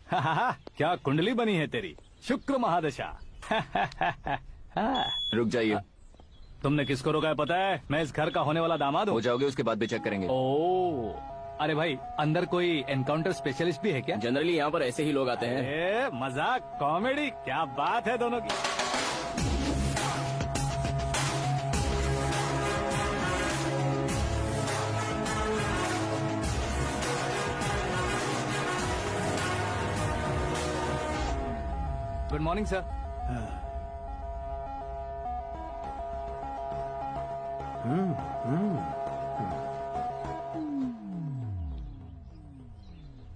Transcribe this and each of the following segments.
क्या कुंडली बनी है तेरी, शुक्र महादशा। रुक जाइए। तुमने किसको रोका है पता है? मैं इस घर का होने वाला दामाद हो हूँ। जाओगे उसके बाद भी चेक करेंगे। ओ, अरे भाई अंदर कोई एनकाउंटर स्पेशलिस्ट भी है क्या? जनरली यहाँ पर ऐसे ही लोग आते हैं। मजाक कॉमेडी, क्या बात है दोनों की। Good morning sir.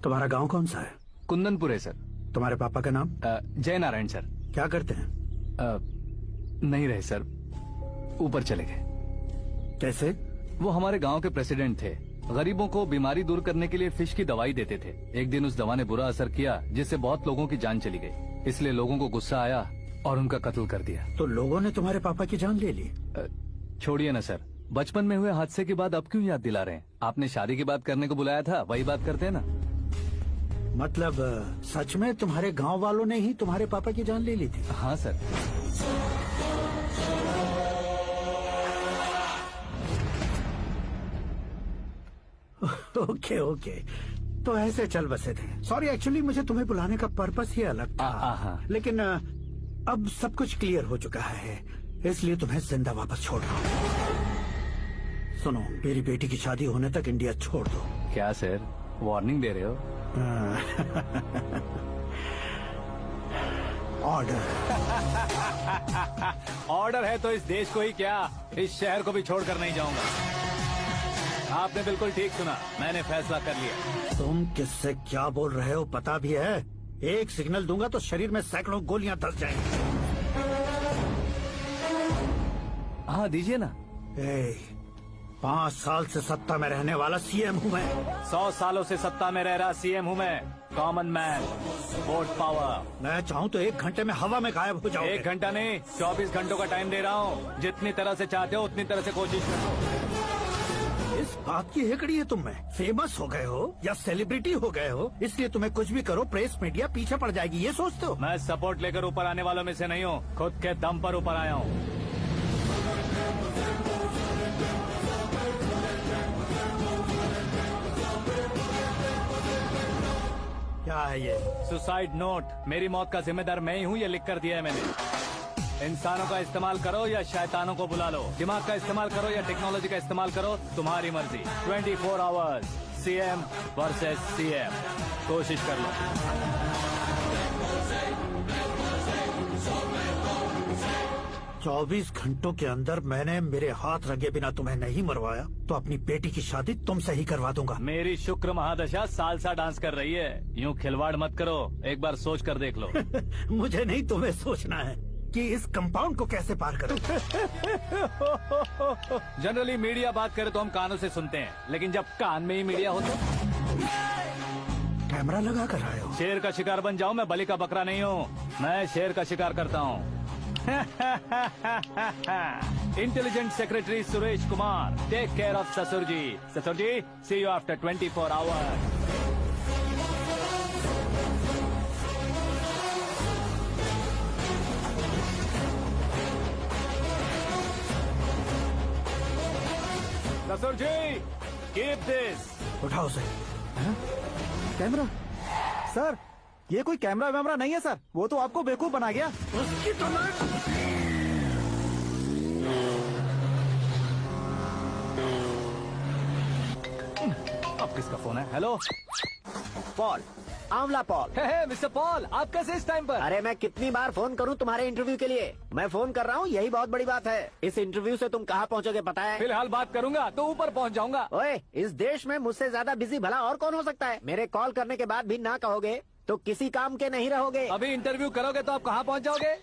तुम्हारा गांव कौन सा है? कुंदनपुर है सर। तुम्हारे पापा का नाम? जय नारायण सर। क्या करते हैं? नहीं रहे सर, ऊपर चले गए। कैसे? वो हमारे गांव के प्रेसिडेंट थे। गरीबों को बीमारी दूर करने के लिए फिश की दवाई देते थे। एक दिन उस दवा ने बुरा असर किया जिससे बहुत लोगों की जान चली गई। इसलिए लोगों को गुस्सा आया और उनका कत्ल कर दिया। तो लोगों ने तुम्हारे पापा की जान ले ली? छोड़िए ना सर, बचपन में हुए हादसे की बात अब क्यों याद दिला रहे हैं? आपने शादी की बात करने को बुलाया था, वही बात करते हैं ना। मतलब सच में तुम्हारे गांव वालों ने ही तुम्हारे पापा की जान ले ली थी? हाँ सर। ओके ओके, तो ऐसे चल बसे थे। सॉरी, एक्चुअली मुझे तुम्हें बुलाने का पर्पस ही अलग था। लेकिन अब सब कुछ क्लियर हो चुका है, इसलिए तुम्हें जिंदा वापस छोड़ रहा हूँ। सुनो, मेरी बेटी की शादी होने तक इंडिया छोड़ दो। क्या सर, वार्निंग दे रहे हो? ऑर्डर। ऑर्डर है तो इस देश को ही क्या, इस शहर को भी छोड़कर नहीं जाऊंगा। आपने बिल्कुल ठीक सुना, मैंने फैसला कर लिया। तुम किससे क्या बोल रहे हो पता भी है? एक सिग्नल दूंगा तो शरीर में सैकड़ों गोलियां धस जाएंगी। हाँ दीजिए ना। 5 साल से सत्ता में रहने वाला सीएम हूँ मैं। 100 सालों से सत्ता में रह रहा सीएम हूँ मैं। Common man, vote power. मैं चाहूँ तो 1 घंटे में हवा में गायब हो जाऊँ। 1 घंटा नहीं, 24 घंटों का टाइम दे रहा हूँ। जितनी तरह से चाहते हो उतनी तरह से कोशिश करो। इस बात की हेकड़ी है तुम में? फेमस हो गए हो या सेलिब्रिटी हो गए हो, इसलिए तुम्हें कुछ भी करो प्रेस मीडिया पीछे पड़ जाएगी, ये सोचते हो? मैं सपोर्ट लेकर ऊपर आने वालों में से नहीं हूँ, खुद के दम पर ऊपर आया हूँ। क्या है ये? Suicide note. मेरी मौत का जिम्मेदार मैं ही हूँ, ये लिख कर दिया है मैंने। इंसानों का इस्तेमाल करो या शैतानों को बुला लो, दिमाग का इस्तेमाल करो या टेक्नोलॉजी का इस्तेमाल करो, तुम्हारी मर्जी। 24 आवर्स, सीएम वर्सेस सीएम, कोशिश कर लो। 24 घंटों के अंदर मैंने मेरे हाथ रंगे बिना तुम्हें नहीं मरवाया तो अपनी बेटी की शादी तुमसे ही करवा दूंगा। मेरी शुक्र महादशा सालसा डांस कर रही है, यूँ खिलवाड़ मत करो, एक बार सोच कर देख लो। मुझे नहीं, तुम्हें सोचना है कि इस कंपाउंड को कैसे पार करूं। जनरली मीडिया बात करे तो हम कानों से सुनते हैं, लेकिन जब कान में ही मीडिया हो तो कैमरा लगा कर आए हो। शेर का शिकार बन जाऊं, मैं बलि का बकरा नहीं हूँ, मैं शेर का शिकार करता हूँ। Intelligent secretary Suresh Kumar, take care of ससुर जी। ससुर जी, सी यू आफ्टर 24 आवर्स। ससुर जी, कीप दिस। उठाओ से। कैमरा? सर, ये कोई कैमरा वैमरा नहीं है सर, वो तो आपको बेवकूफ बना गया। उसकी तो अब किसका फोन है? हेलो पॉल, आंवला पॉल। मिस्टर पॉल, आप कैसे इस टाइम पर? अरे मैं कितनी बार फोन करूं तुम्हारे इंटरव्यू के लिए? मैं फोन कर रहा हूं, यही बहुत बड़ी बात है। इस इंटरव्यू से तुम कहां पहुंचोगे पता है? फिलहाल बात करूंगा तो ऊपर पहुंच जाऊंगा। ओए, इस देश में मुझसे ज्यादा बिजी भला और कौन हो सकता है? मेरे कॉल करने के बाद भी ना कहोगे तो किसी काम के नहीं रहोगे। अभी इंटरव्यू करोगे तो आप कहाँ पहुँच जाओगे?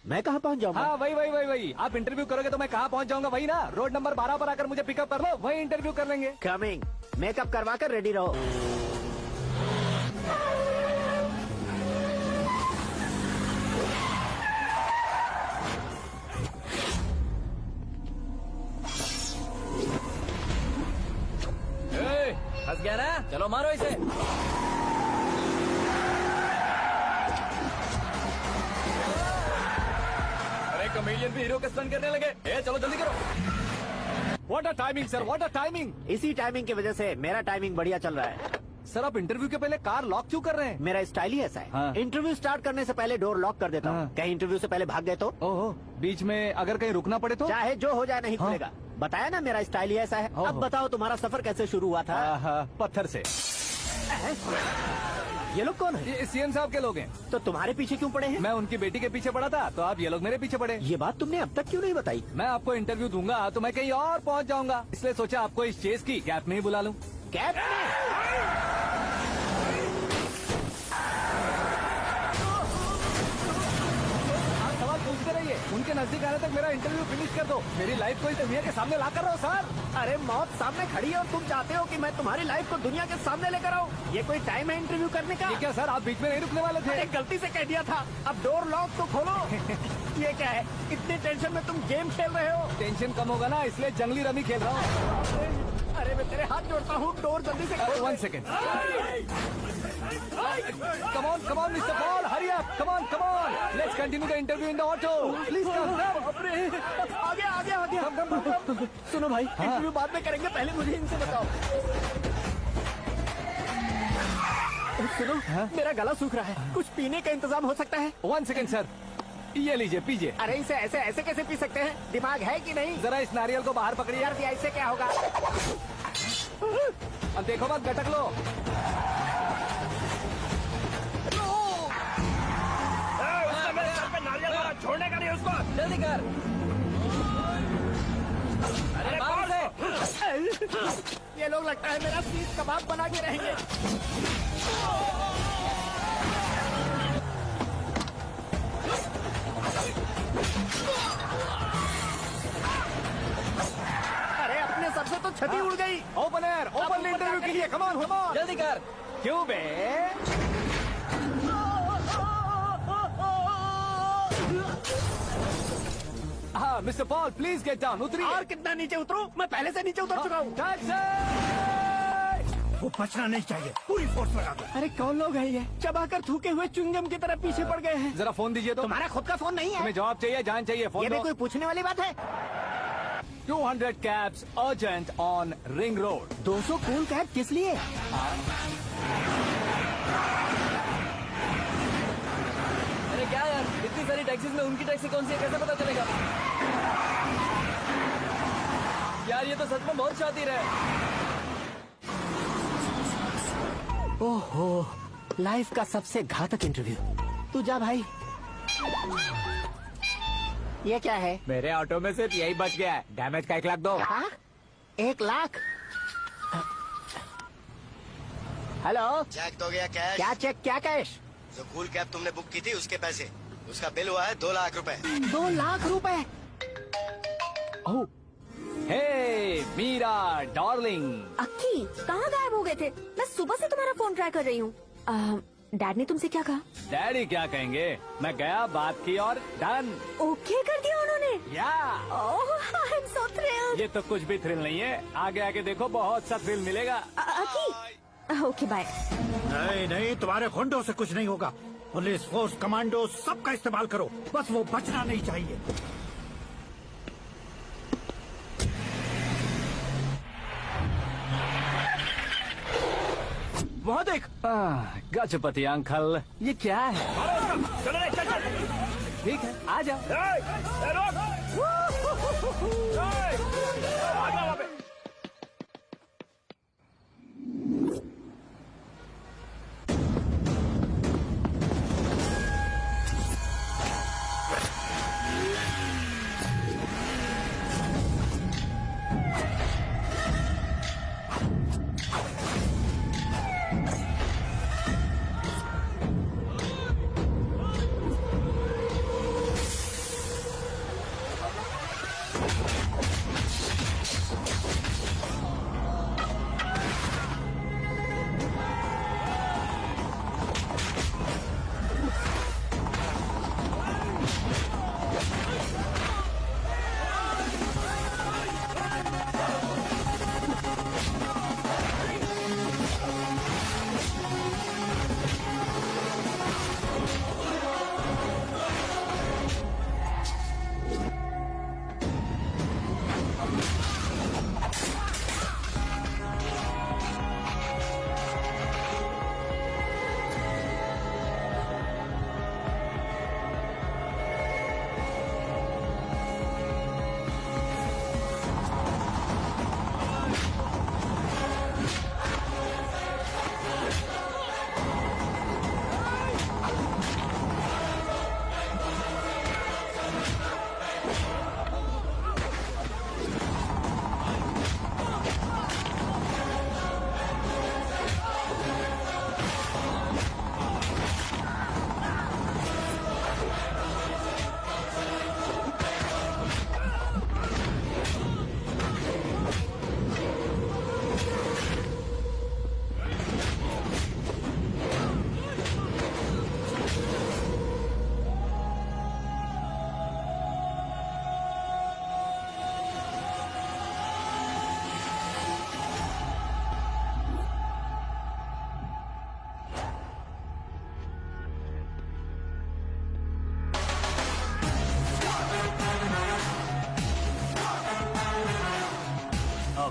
मैं कहाँ पहुँच जाऊंगा? हाँ वही। आप इंटरव्यू करोगे तो मैं कहाँ पहुँच जाऊंगा? वही ना, रोड नंबर 12 पर आकर मुझे पिकअप कर लो, वही इंटरव्यू कर लेंगे। कमिंग। मेकअप करवा कर रेडी रहो। फंस गया ना, चलो मारो इसे। हीरो का स्टंट करने लगे। ए चलो जल्दी करो। What a timing sir, what a timing. इसी टाइमिंग की वजह से मेरा टाइमिंग बढ़िया चल रहा है। सर आप इंटरव्यू के पहले कार लॉक क्यों कर रहे हैं? मेरा स्टाइल ही ऐसा है। हाँ। इंटरव्यू स्टार्ट करने से पहले डोर लॉक कर देता हूँ। हाँ। कहीं इंटरव्यू से पहले भाग गए तो ओहो, बीच में अगर कहीं रुकना पड़े तो? चाहे जो हो जाए नहीं हाँ। खुलेगा। बताया ना मेरा स्टाइल ही ऐसा है। ओहो। अब बताओ तुम्हारा सफर कैसे शुरू हुआ था? पत्थर से। ये लोग कौन है? ये सीएम साहब के लोग हैं। तो तुम्हारे पीछे क्यों पड़े हैं? मैं उनकी बेटी के पीछे पड़ा था, तो आप ये लोग मेरे पीछे पड़े। ये बात तुमने अब तक क्यों नहीं बताई? मैं आपको इंटरव्यू दूंगा तो मैं कहीं और पहुंच जाऊंगा, इसलिए सोचा आपको इस चेस की कैप में ही बुला लूं। कैब में? आप सवाल पूछते रहिए, उनके नजदीक आने तक मेरा इंटरव्यू फिनिश कर दो। मेरी लाइफ को इस दुनिया के सामने ला कर रहो सर। अरे मौत सामने खड़ी है और तुम चाहते हो कि मैं तुम्हारी लाइफ को दुनिया के सामने लेकर आऊं? ये कोई टाइम है इंटरव्यू करने का? ये क्या सर, आप बीच में नहीं रुकने वाले थे? अरे गलती से कह दिया था। अब डोर लॉक तो खोलो। ये क्या है? इतनी टेंशन में तुम गेम खेल रहे हो? टेंशन कम होगा ना, इसलिए जंगली रमी खेल रहा हूँ। अरे मैं तेरे हाथ जोड़ता हूँ, डोर जल्दी से खोल। 1 second. Come on, Mr. Paul, hurry up. Come on. Let's continue the interview in the auto. Please come. आगे। सुनो भाई, इंटरव्यू बाद में करेंगे, पहले मुझे इनसे बताओ। सुनो, मेरा गला सूख रहा है, कुछ पीने का इंतजाम हो सकता है? 1 सेकेंड सर, ये लीजिए पीजिए। अरे इसे ऐसे कैसे पी सकते हैं? दिमाग है कि नहीं? जरा इस नारियल को बाहर पकड़िए। यार दिया, इससे क्या होगा? अब देखो मत, गटक लो। छोड़ने का नहीं उसको, जल्दी कर। अरे बाहर से। ये लोग लगता है मेरा सीख कबाब बना के रहेंगे। अरे अपने सर से तो छती उड़ गई। ओपन एयर, ओपन इंटरव्यू के लिए। Come on. जल्दी कर। क्यों बे? हाँ mister Paul, please get down. उतरिए। और कितना नीचे उतरूं? मैं पहले से नीचे उतर चुका हूँ। वो बचना नहीं चाहिए, पूरी फोर्स लगा दो। अरे कौन लोग हैं ये? चबाकर थूके हुए चुंगम की तरह पीछे पड़ गए हैं। जरा फोन दीजिए तो। तुम्हारा खुद का फोन नहीं है? तुम्हें जवाब चाहिए, जान चाहिए, फोन ये भी दो। कोई पूछने वाली बात है? 200 cabs urgent on Ring Road. 200 cool cab किस लिए? अरे क्या यार, इतनी सारी टैक्सीज में उनकी टैक्सी कौन सी है, कैसे पता चलेगा? यार ये तो सच में बहुत शातिर है। ओहो, लाइफ का सबसे घातक इंटरव्यू। तू जा भाई। ये क्या है? मेरे ऑटो में सिर्फ यही बच गया है, डैमेज का 1 लाख दो। हाँ? 1 लाख? हेलो, चेक तो गया कैश। क्या चेक, क्या कैश? जो कूल कैब तुमने बुक की थी उसके पैसे, उसका बिल हुआ है 2 लाख रुपए। 2 लाख रुपए? ओह, हे मीरा डार्लिंग। अक्की, कहाँ गायब हो गए थे? मैं सुबह से तुम्हारा फोन ट्राई कर रही हूँ। डैड ने तुमसे क्या कहा? डैडी क्या कहेंगे, मैं गया, बात की और डन। ओके कर दिया उन्होंने? या ओह, आई एम सो थ्रिल्ड। ये तो कुछ भी थ्रिल नहीं है, आगे आगे देखो बहुत सा थ्रिल मिलेगा। अक्की, ओके बाय। नहीं, तुम्हारे गुंडों से कुछ नहीं होगा। पुलिस फोर्स, कमांडो, सबका इस्तेमाल करो, बस वो बचना नहीं चाहिए। वहाँ देख। गजपति अंकल, ये क्या है? ठीक है, आ जाओ।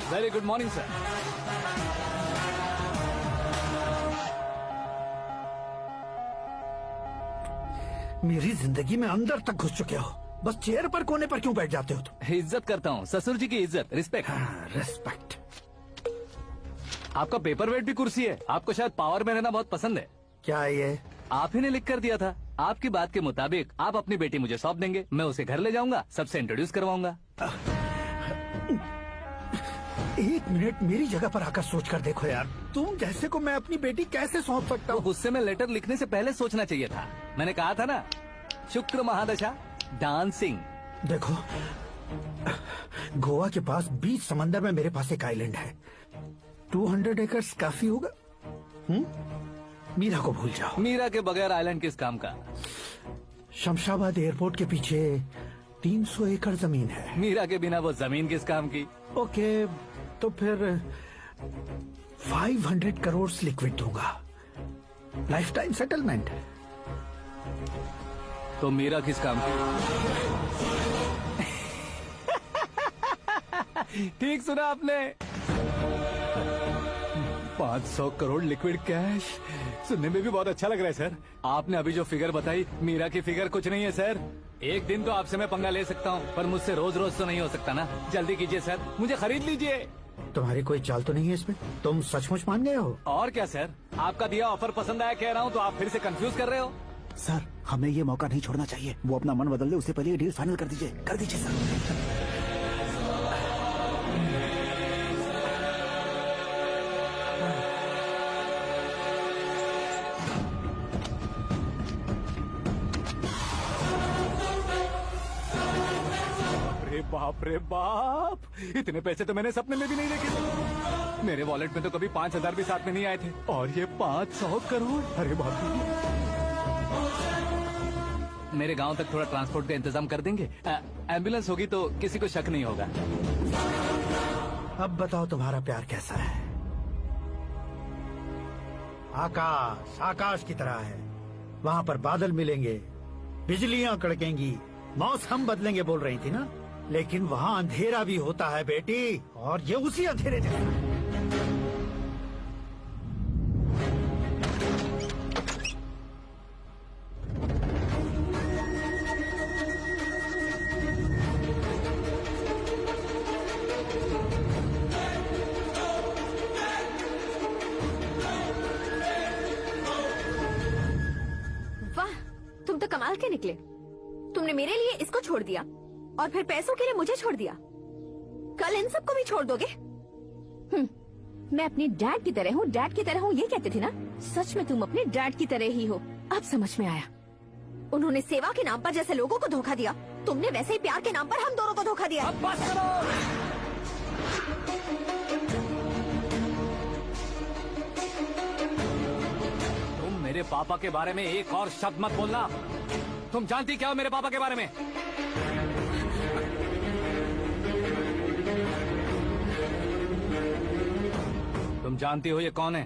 Very good morning sir. मेरी जिंदगी में अंदर तक घुस चुके हो, बस चेयर पर कोने पर क्यों बैठ जाते हो तुम? इज्जत करता हूँ, ससुर जी की इज्जत, रिस्पेक्ट। रेस्पेक्ट। आपका पेपर वेट भी कुर्सी है। आपको शायद पावर में रहना बहुत पसंद है। क्या है ये? आप ही ने लिख कर दिया था। आपकी बात के मुताबिक आप अपनी बेटी मुझे सौंप देंगे, मैं उसे घर ले जाऊंगा, सबसे इंट्रोड्यूस करवाऊंगा। एक मिनट मेरी जगह पर आकर सोच कर देखो यार, तुम जैसे को मैं अपनी बेटी कैसे सौंप सकता तो हूँ? गुस्से में लेटर लिखने से पहले सोचना चाहिए था। मैंने कहा था ना, शुक्र महादशा डांसिंग। देखो, गोवा के पास बीच समंदर में मेरे पास एक आइलैंड है। 200 एकर्स काफी होगा। मीरा को भूल जाओ। मीरा के बगैर आइलैंड किस काम का? शमशाबाद एयरपोर्ट के पीछे 300 एकड़ जमीन है। मीरा के बिना वो जमीन किस काम की? ओके, तो फिर 500 करोड़ लिक्विड दूंगा, लाइफ टाइम सेटलमेंट। तो मीरा किस काम की? ठीक सुना आपने। 500 करोड़ लिक्विड कैश सुनने में भी बहुत अच्छा लग रहा है सर। आपने अभी जो फिगर बताई, मीरा की फिगर कुछ नहीं है सर। एक दिन तो आपसे मैं पंगा ले सकता हूँ, पर मुझसे रोज रोज तो नहीं हो सकता ना। जल्दी कीजिए सर, मुझे खरीद लीजिए। तुम्हारी कोई चाल तो नहीं है इसमें? तुम सचमुच मान गए हो? और क्या सर, आपका दिया ऑफर पसंद आया कह रहा हूँ, तो आप फिर से कंफ्यूज कर रहे हो। सर, हमें ये मौका नहीं छोड़ना चाहिए। वो अपना मन बदल दे, उससे पहले ये डील फाइनल कर दीजिए। कर दीजिए सर। अरे बाप रे बाप, इतने पैसे तो मैंने सपने में भी नहीं देखे थे। मेरे वॉलेट में तो कभी 5,000 भी साथ में नहीं आए थे, और ये 500 करोड़। अरे बाप रे। मेरे गांव तक थोड़ा ट्रांसपोर्ट का इंतजाम कर देंगे? एम्बुलेंस होगी तो किसी को शक नहीं होगा। अब बताओ तुम्हारा प्यार कैसा है? आकाश आकाश की तरह है, वहाँ पर बादल मिलेंगे, बिजलियां कड़केंगी, मौसम बदलेंगे बोल रही थी ना। लेकिन वहाँ अंधेरा भी होता है बेटी, और ये उसी अंधेरे जैसा है। वाह, तुम तो कमाल के निकले। तुमने मेरे लिए इसको छोड़ दिया और फिर पैसों के लिए मुझे छोड़ दिया। कल इन सबको भी छोड़ दोगे? मैं अपने डैड की तरह हूँ, डैड की तरह हूँ, ये कहते थे ना। सच में तुम अपने डैड की तरह ही हो। अब समझ में आया। उन्होंने सेवा के नाम पर जैसे लोगों को धोखा दिया, तुमने वैसे ही प्यार के नाम पर हम दोनों को धोखा दिया। अब बस करो। तुम मेरे पापा के बारे में एक और शब्द मत बोलना। तुम जानती क्या हो मेरे पापा के बारे में? तुम जानती हो ये कौन है?